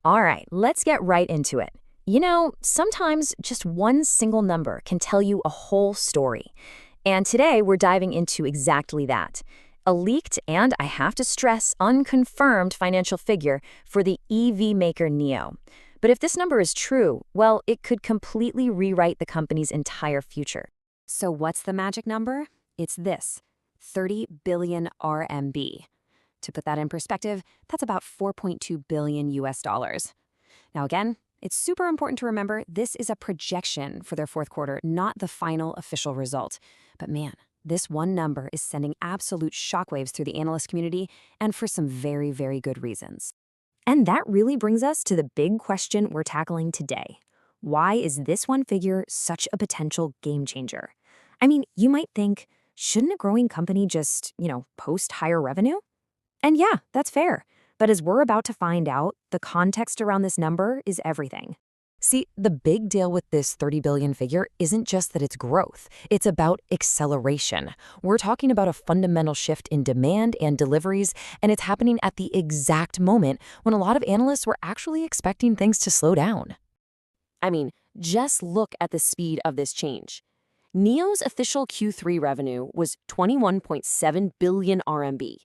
All right, let's get right into it. Sometimes just one single number can tell you a whole story. And today we're diving into exactly that. A leaked and, I have to stress, unconfirmed financial figure for the EV maker NIO. But if this number is true, well, it could completely rewrite the company's entire future. So what's the magic number? It's this, 30 billion RMB. To put that in perspective, that's about 4.2 billion US dollars. Now again, it's super important to remember this is a projection for their fourth quarter, not the final official result. But man, this one number is sending absolute shockwaves through the analyst community, and for some very, very good reasons. And that really brings us to the big question we're tackling today. Why is this one figure such a potential game changer? I mean, you might think, shouldn't a growing company just, post higher revenue? And yeah, that's fair. But as we're about to find out, the context around this number is everything. See, the big deal with this 30 billion figure isn't just that it's growth. It's about acceleration. We're talking about a fundamental shift in demand and deliveries, and it's happening at the exact moment when a lot of analysts were actually expecting things to slow down. I mean, just look at the speed of this change. NIO's official Q3 revenue was 21.7 billion RMB.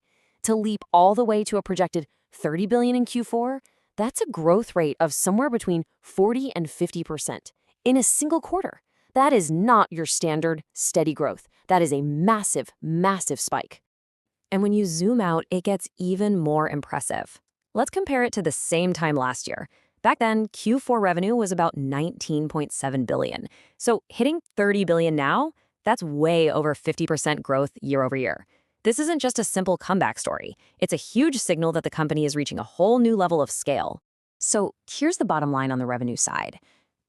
To leap all the way to a projected 30 billion in Q4, that's a growth rate of somewhere between 40 and 50% in a single quarter. That is not your standard steady growth. That is a massive, massive spike. And when you zoom out, it gets even more impressive. Let's compare it to the same time last year. Back then, Q4 revenue was about 19.7 billion. So hitting 30 billion now, that's way over 50% growth year over year. This isn't just a simple comeback story. It's a huge signal that the company is reaching a whole new level of scale. So here's the bottom line on the revenue side.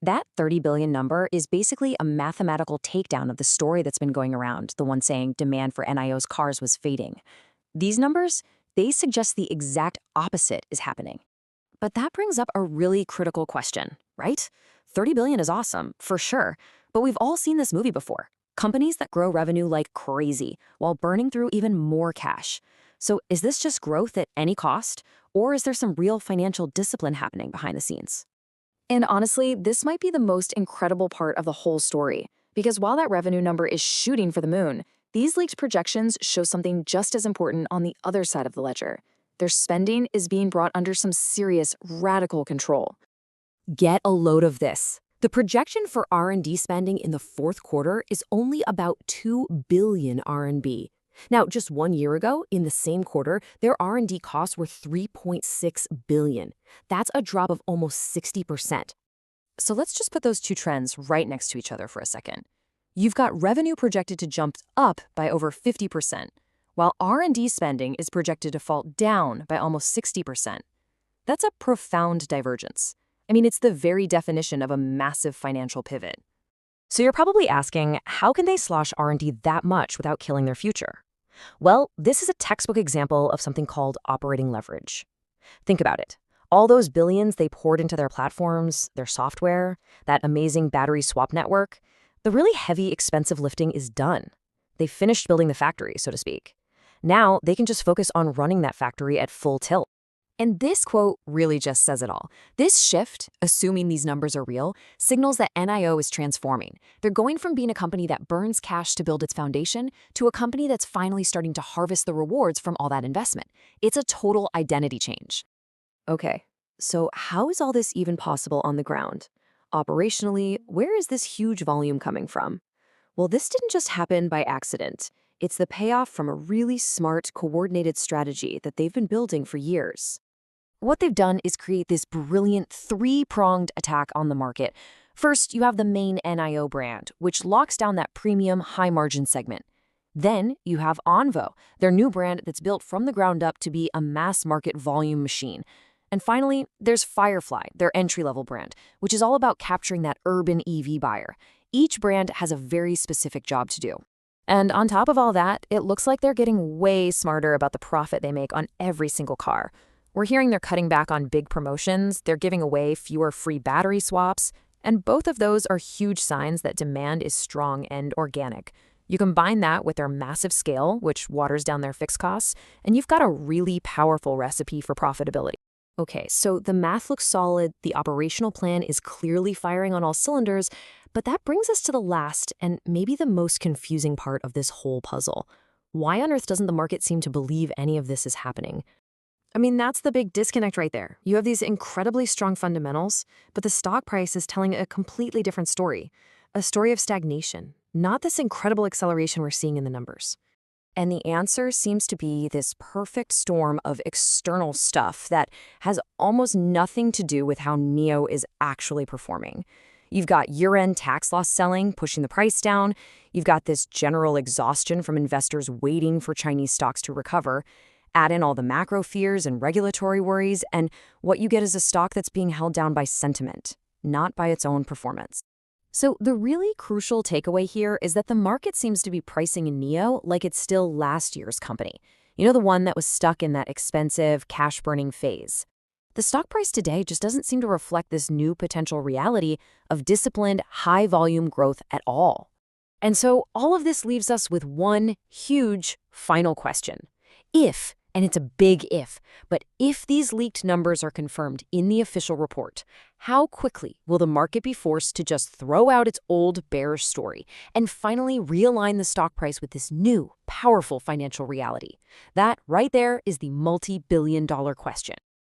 That 30 billion number is basically a mathematical takedown of the story that's been going around, the one saying demand for NIO's cars was fading. These numbers, they suggest the exact opposite is happening. But that brings up a really critical question, right? 30 billion is awesome, for sure, but we've all seen this movie before. Companies that grow revenue like crazy while burning through even more cash. So is this just growth at any cost, or is there some real financial discipline happening behind the scenes? And honestly, this might be the most incredible part of the whole story, because while that revenue number is shooting for the moon, these leaked projections show something just as important on the other side of the ledger. Their spending is being brought under some serious, radical control. Get a load of this. The projection for R&D spending in the fourth quarter is only about 2 billion RMB. Now, just 1 year ago, in the same quarter, their R&D costs were 3.6 billion. That's a drop of almost 60%. So let's just put those two trends right next to each other for a second. You've got revenue projected to jump up by over 50%, while R&D spending is projected to fall down by almost 60%. That's a profound divergence. I mean, it's the very definition of a massive financial pivot. So you're probably asking, how can they slosh R&D that much without killing their future? Well, this is a textbook example of something called operating leverage. Think about it. All those billions they poured into their platforms, their software, that amazing battery swap network, the really heavy, expensive lifting is done. They finished building the factory, so to speak. Now they can just focus on running that factory at full tilt. And this quote really just says it all. This shift, assuming these numbers are real, signals that NIO is transforming. They're going from being a company that burns cash to build its foundation to a company that's finally starting to harvest the rewards from all that investment. It's a total identity change. Okay, so how is all this even possible on the ground? Operationally, where is this huge volume coming from? Well, this didn't just happen by accident. It's the payoff from a really smart, coordinated strategy that they've been building for years. What they've done is create this brilliant three-pronged attack on the market. First, you have the main NIO brand, which locks down that premium, high-margin segment. Then you have ONVO, their new brand that's built from the ground up to be a mass-market volume machine. And finally, there's Firefly, their entry-level brand, which is all about capturing that urban EV buyer. Each brand has a very specific job to do. And on top of all that, it looks like they're getting way smarter about the profit they make on every single car. We're hearing they're cutting back on big promotions, they're giving away fewer free battery swaps, and both of those are huge signs that demand is strong and organic. You combine that with their massive scale, which waters down their fixed costs, and you've got a really powerful recipe for profitability. Okay, so the math looks solid, the operational plan is clearly firing on all cylinders, but that brings us to the last and maybe the most confusing part of this whole puzzle. Why on earth doesn't the market seem to believe any of this is happening? I mean, that's the big disconnect right there. You have these incredibly strong fundamentals, but the stock price is telling a completely different story, a story of stagnation, not this incredible acceleration we're seeing in the numbers. And the answer seems to be this perfect storm of external stuff that has almost nothing to do with how NIO is actually performing. You've got year-end tax loss selling pushing the price down. You've got this general exhaustion from investors waiting for Chinese stocks to recover. Add in all the macro fears and regulatory worries, and what you get is a stock that's being held down by sentiment, not by its own performance. So the really crucial takeaway here is that the market seems to be pricing in NIO like it's still last year's company. You know, the one that was stuck in that expensive, cash-burning phase. The stock price today just doesn't seem to reflect this new potential reality of disciplined, high-volume growth at all. And so all of this leaves us with one huge final question. If, and it's a big if, but if these leaked numbers are confirmed in the official report, how quickly will the market be forced to just throw out its old bearish story and finally realign the stock price with this new, powerful financial reality? That right there is the multi-billion-dollar question.